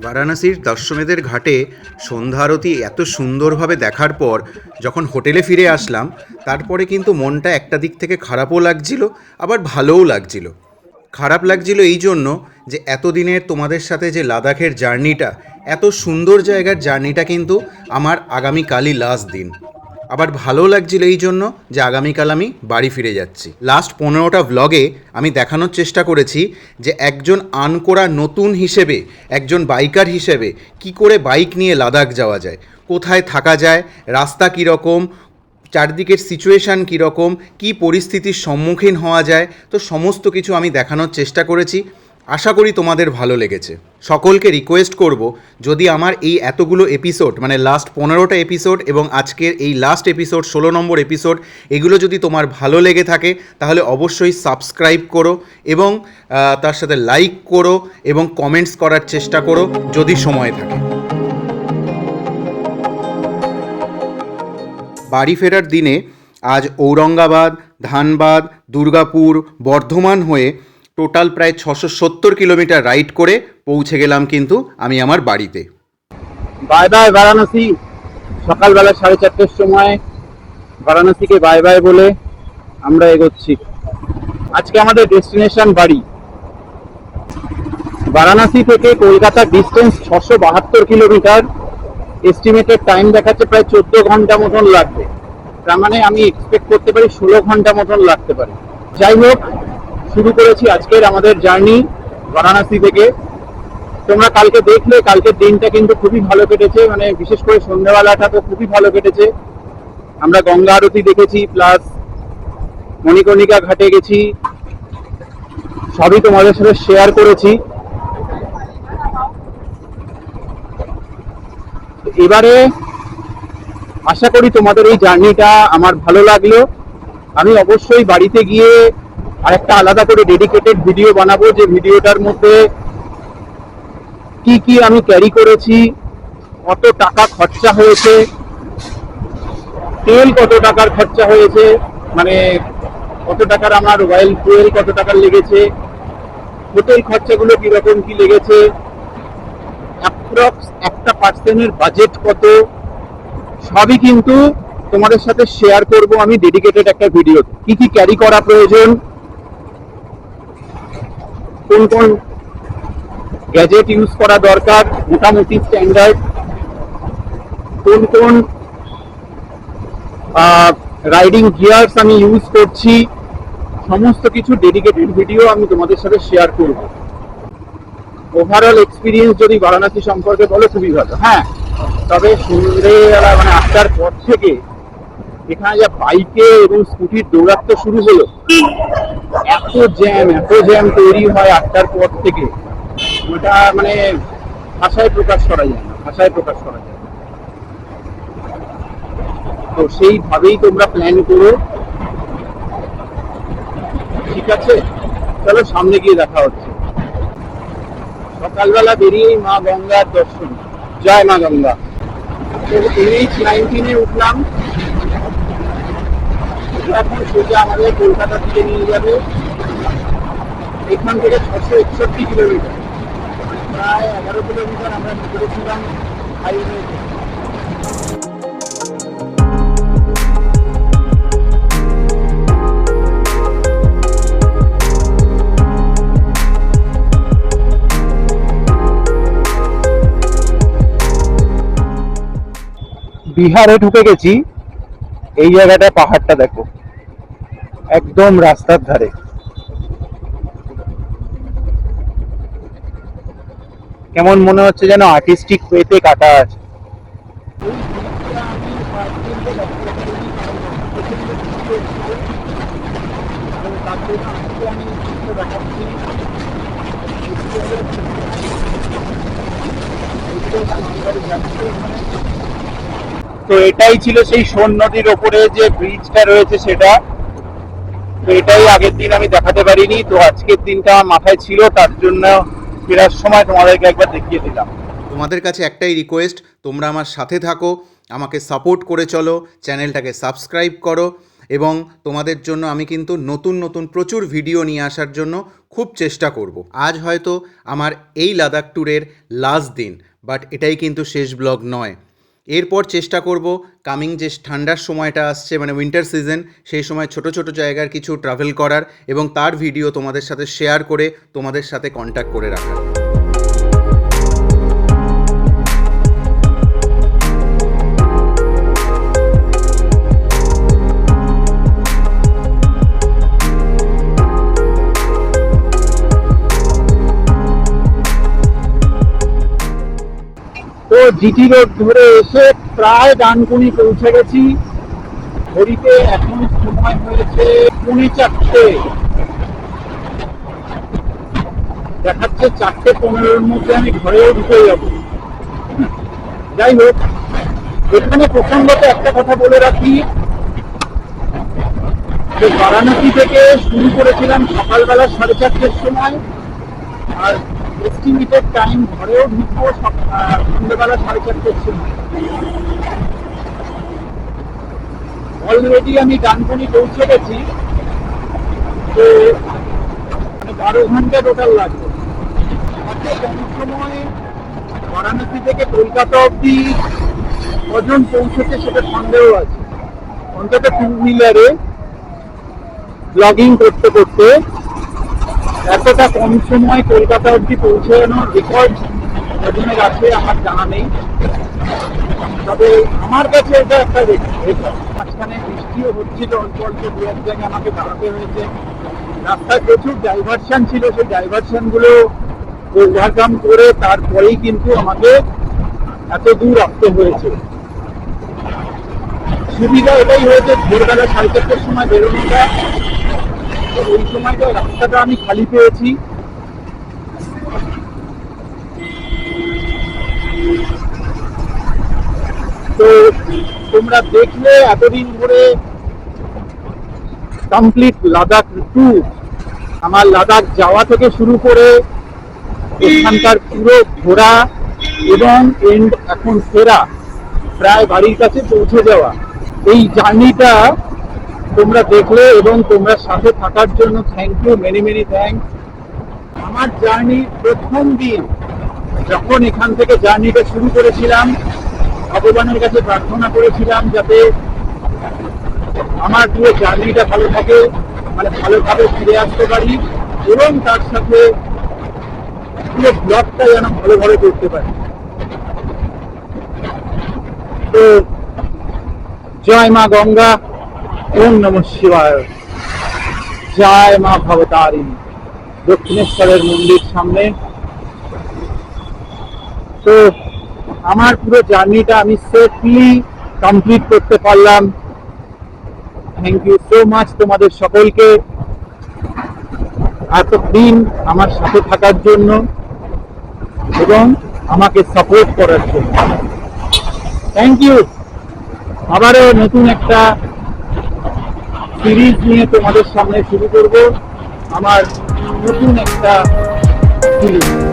বারাণসীর দশমেধের ঘাটে সন্ধ্যা আরতি এত সুন্দরভাবে দেখার পর যখন হোটেলে ফিরে আসলাম, তারপরে কিন্তু মনটা একটা দিক থেকে খারাপও লাগছিল, আবার ভালোও লাগছিল। খারাপ লাগছিল এই জন্য যে এতদিনের তোমাদের সাথে যে লাদাখের জার্নিটা, এত সুন্দর জায়গার জার্নিটা কিন্তু আমার আগামীকালই লাস্ট দিন। আবার ভালো লাগছিল এই জন্য যে আগামীকাল আমি বাড়ি ফিরে যাচ্ছি। লাস্ট 15টা ভ্লগে আমি দেখানোর চেষ্টা করেছি যে একজন আনকোরা নতুন হিসেবে, একজন বাইকার হিসেবে কি করে বাইক নিয়ে লাদাখ যাওয়া যায়, কোথায় থাকা যায়, রাস্তা কীরকম, চারদিকের সিচুয়েশান কীরকম, কী পরিস্থিতির সম্মুখীন হওয়া যায়, তো সমস্ত কিছু আমি দেখানোর চেষ্টা করেছি। আশা করি তোমাদের ভালো লেগেছে। সকলকে রিকোয়েস্ট করব, যদি আমার এই এতগুলো এপিসোড মানে লাস্ট 15টা এপিসোড এবং আজকের এই লাস্ট এপিসোড 16 নম্বর এপিসোড, এগুলো যদি তোমার ভালো লেগে থাকে তাহলে অবশ্যই সাবস্ক্রাইব করো এবং তার সাথে লাইক করো এবং কমেন্টস করার চেষ্টা করো যদি সময় থাকে। বাড়ি ফেরার দিনে আজ ঔরঙ্গাবাদ, ধানবাদ, দুর্গাপুর, বর্ধমান হয়ে টোটাল প্রায় 670 কিলোমিটার রাইড করে পৌঁছে গেলাম কিন্তু আমি আমার বাড়িতে। Bye bye Varanasi. সকালবেলা 4:30টার সময় বারাণসীকে বাই বাই বলে আমরা এগোচ্ছি। আজকে আমাদের ডেস্টিনেশন বাড়ি। বারাণসী থেকে কলকাতার ডিস্টেন্স 672 কিলোমিটার। এস্টিমেটেড টাইম দেখাচ্ছে প্রায় 14 ঘন্টা মতন লাগবে। তার মানে আমি এক্সপেক্ট করতে পারি 16 ঘন্টা মতন লাগতে পারে। যাই হোক, শুরু করেছি আজকের আমাদের জার্নি বারাণসী থেকে। তোমরা কালকে দেখলে, কালকের দিনটা কিন্তু খুবই ভালো কেটেছে, মানে বিশেষ করে সন্ধ্যাবেলাটা তো খুবই ভালো কেটেছে। আমরা গঙ্গা আরতি দেখেছি, প্লাস মণিকর্ণিকা ঘাটে গেছি, সবই তোমাদের সাথে শেয়ার করেছি। এবারে আশা করি তোমাদের এই জার্নিটা আমার ভালো লাগলো। আমি অবশ্যই বাড়িতে গিয়ে আরেকটা আলাদা করে ডেডিকেটেড ভিডিও বানাবো, যে ভিডিওটার মধ্যে কি কি আমি ক্যারি করেছি, কত টাকা খরচা হয়েছে, তেল কত টাকার খরচা হয়েছে, মানে কত টাকার আমার রয়্যাল ফুয়েল কত টাকার লেগেছে, হোটেল খরচাগুলো কিরকম কি লেগেছে, অ্যাপ্রক্স একটা পার্সনের বাজেট কত, সবই কিন্তু তোমাদের সাথে শেয়ার করব আমি ডেডিকেটেড একটা ভিডিও। কি কি ক্যারি করা প্রয়োজন, কোন কোন গ্যাজেট ইউজ করা দরকার মোটামুটি স্ট্যান্ডার্ড, কোন কোন রাইডিং গিয়ার্স আমি ইউজ করছি, সমস্ত কিছু ডেডিকেটেড ভিডিও আমি তোমাদের সাথে শেয়ার করব। ওভারঅল এক্সপিরিয়েন্স যদি বারাণসী সম্পর্কে বলো, খুবই ভালো। হ্যাঁ, তবে সন্ধ্যেবেলা মানে 8টার পর থেকে এখানে যা বাইকে এবং স্কুটির দৌরাত্ম শুরু হলো, এত জ্যাম তৈরি হয় 8টার পর থেকে, ওটা মানে ভাষায় প্রকাশ করা যায় না, তো সেইভাবেই তোমরা প্ল্যান করো, ঠিক আছে? চলো সামনে গিয়ে দেখা হচ্ছে। সকালবেলা বেরিয়েই মা গঙ্গার দর্শন। জয় মা গঙ্গা। NH-19 উঠলাম, এখন সোজা আমাদের কলকাতা থেকে নিয়ে যাবে। এখান থেকে 661 কিলোমিটার, প্রায় 11 কিলোমিটার আমরা করেছিলাম হাইওয়েতে। বিহারে ঢুকে গেছি। এই জায়গাটা, পাহাড়টা দেখো, একদম রাস্তার ধারে। কেমন মনে হচ্ছে যেন আর্টিস্টিক ওয়েতে কাটা আছে। তো এটাই ছিল সেই সোন নদীর ওপরে যে ব্রিজটা রয়েছে সেটা। তো এটাই আগের দিন আমি দেখাতে পারিনি, তো আজকের দিনটা আমার মাথায় ছিল, তার জন্য ফেরার সময় তোমাদেরকে একবার দেখিয়ে দিলাম। তোমাদের কাছে একটাই রিকোয়েস্ট, তোমরা আমার সাথে থাকো, আমাকে সাপোর্ট করে চলো, চ্যানেলটাকে সাবস্ক্রাইব করো এবং তোমাদের জন্য আমি কিন্তু নতুন নতুন প্রচুর ভিডিও নিয়ে আসার জন্য খুব চেষ্টা করব। আজ হয়তো আমার এই লাদাখ ট্যুরের লাস্ট দিন, বাট এটাই কিন্তু শেষ ব্লগ নয়। এরপর চেষ্টা করব কামিং যে ঠান্ডার সময়টা আসছে, মানে উইন্টার সিজন, সেই সময় ছোট ছোট জায়গার কিছু ট্রাভেল করার এবং তার ভিডিও তোমাদের সাথে শেয়ার করে তোমাদের সাথে কন্ট্যাক্ট করে রাখার। তো জিটি রোড ধরে এসে প্রায় ডানকুনি পৌঁছে গেছি। ঘড়িতে এখন সময় হয়েছে 4:45, দেখাচ্ছে 4:15-র মধ্যে আমি ঘরেও ঢুকে যাবো। যাই হোক, এখানে প্রসঙ্গত একটা কথা বলে রাখি যে বারাণসী থেকে শুরু করেছিলাম সকালবেলা 4:30-র সময়, আর এস্টিমেটেড টাইম ঘরেও ঢুকবো সন্ধ্যেবেলা 4:30-র সময়। অলরেডি আমি ডানকুনি পৌঁছে গেছি, তো 12 ঘন্টা টোটাল লাগবে। এত কম সময় বারাণসী থেকে কলকাতা অব্দি কজন পৌঁছেছে সেটা সন্দেহ আছে। অন্তত টু হুইলারে ব্লগিং করতে করতে এতটা কম সময় কলকাতা অব্দি পৌঁছানোর রেকর্ড কজনের আছে আমার জানা নেই, তবে আমার কাছে এটা একটা রেকর্ড। মাঝখানে বৃষ্টিও হচ্ছিল অল্প অল্প, দু এক জায়গায় আমাকে দাঁড়াতে হয়েছে। রাস্তায় প্রচুর ডাইভারশন ছিল, সেই ডাইভারশন গুলো ওভারকাম করে তারপরেই কিন্তু আমাকে এত দূর আসতে হয়েছে। সুবিধা এটাই হয়েছে ভোরবেলা 4:30-র সময় বেরোনোটা, ওই সময়টা রাস্তাটা আমি খালি পেয়েছি। তো তোমরা দেখলে এতদিন ধরে কমপ্লিট লাদাখ ট্যুর, আমার লাদাখ যাওয়া থেকে শুরু করে এখানকার পুরো ঘোরা এবং এখন ফেরা, প্রায় বাড়ির কাছে পৌঁছে যাওয়া, এই জার্নিটা তোমরা দেখলে এবং তোমরা সাথে থাকার জন্য thank you, many many thanks. আমার জার্নির প্রথম দিন যখন এখান থেকে জার্নিটা শুরু করেছিলাম, ভগবানের কাছে প্রার্থনা করেছিলাম যাতে আমার পুরো জার্নিটা ভালো থাকে, মানে ভালোভাবে ফিরে আসতে পারি এবং তার সাথে পুরো ব্লগটা যেন ভালোভাবে করতে পারি। তো জয় মা গঙ্গা, ওম নমঃ শিবায়, জয় মা ভবতারিণী, দক্ষিণেশ্বরের মন্দির সামনে। তো আমার পুরো জার্নিটা আমি সেফলি কমপ্লিট করতে পারলাম। থ্যাংক ইউ সো মাচ তোমাদের সকলকে এতদিন আমার সাথে থাকার জন্য এবং আমাকে সাপোর্ট করার জন্য। Thank you. আবারও নতুন একটা সিরিজ নিয়ে তোমাদের সামনে শুরু করব, আমার নতুন একটা সিরিজ।